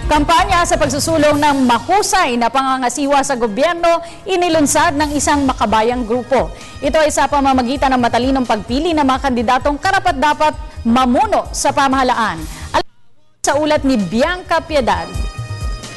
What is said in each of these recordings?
Kampanya sa pagsusulong ng mahusay na pangangasiwa sa gobyerno inilunsad ng isang makabayang grupo. Ito ay sa pamamagitan ng matalinong pagpili ng mga kandidatong karapat-dapat mamuno sa pamahalaan. Sa ulat ni Bianca Piedad.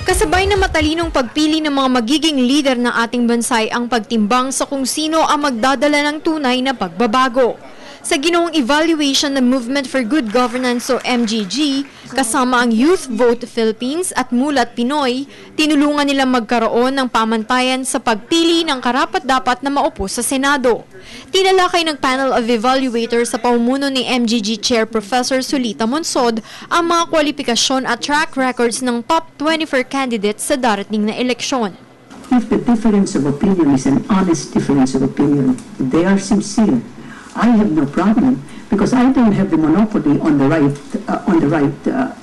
Kasabay na matalinong pagpili ng mga magiging leader ng ating bansa ang pagtimbang sa kung sino ang magdadala ng tunay na pagbabago. Sa ginawang evaluation ng Movement for Good Governance o MGG, kasama ang Youth Vote Philippines at Mulat Pinoy, tinulungan nilang magkaroon ng pamantayan sa pagpili ng karapat-dapat na maupo sa Senado. Tinalakay ng panel of evaluators sa pamumuno ni MGG Chair Professor Sulita Monsod ang mga kwalifikasyon at track records ng top 24 candidates sa darating na eleksyon. If the difference of opinion is an honest difference of opinion, they are sincere. I have no problem because I don't have the monopoly on the right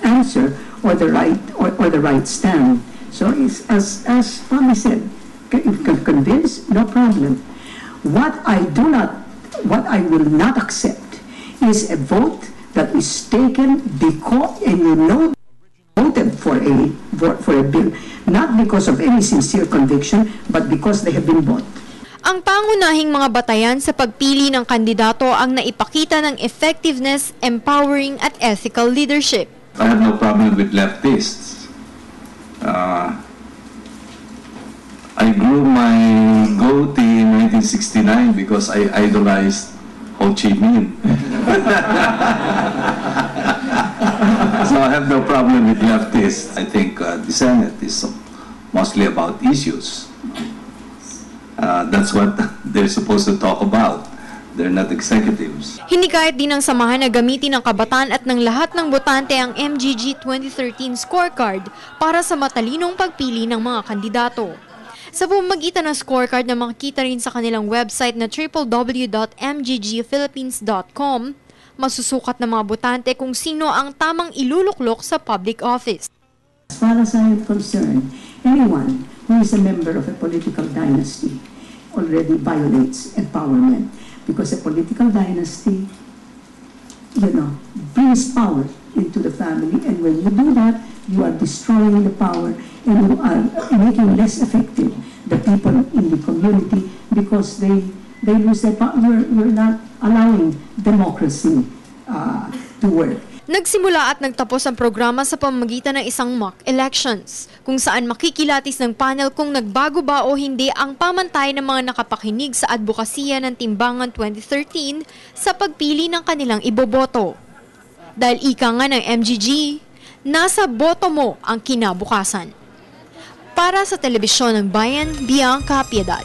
answer or the right stand. So it's, as Tommy said, if you can convince, no problem. What I will not accept is a vote that is taken because, and you know, voted for a bill, not because of any sincere conviction, but because they have been bought. Ang pangunahing mga batayan sa pagpili ng kandidato ang naipakita ng effectiveness, empowering at ethical leadership. I have no problem with leftists. I grew my goatee in 1969 because I idolized Ho Chi Minh. So I have no problem with leftists. I think the Senate is mostly about issues. That's what they're supposed to talk about. They're not executives. Hinikayat din ng samahan na gamitin ng kabataan at ng lahat ng botante ang MGG 2013 scorecard para sa matalinong pagpili ng mga kandidato. Sa pamamagitan ng scorecard na makikita rin sa kanilang website na www.mggphilippines.com, masusukat ng mga botante kung sino ang tamang iluluklok sa public office. As far as I am concerned, anyone who is a member of a political dynasty already violates empowerment because a political dynasty, brings power into the family, and when you do that, you are destroying the power and you are making less effective the people in the community because they lose their power. You're not allowing democracy to work. Nagsimula at nagtapos ang programa sa pamamagitan ng isang mock elections, kung saan makikilatis ng panel kung nagbago ba o hindi ang pamantay ng mga nakapakinig sa advokasya ng Timbangan 2013 sa pagpili ng kanilang iboboto. Dahil ika nga ng MGG, nasa boto mo ang kinabukasan. Para sa Telebisyon ng Bayan, Bianca Piedad.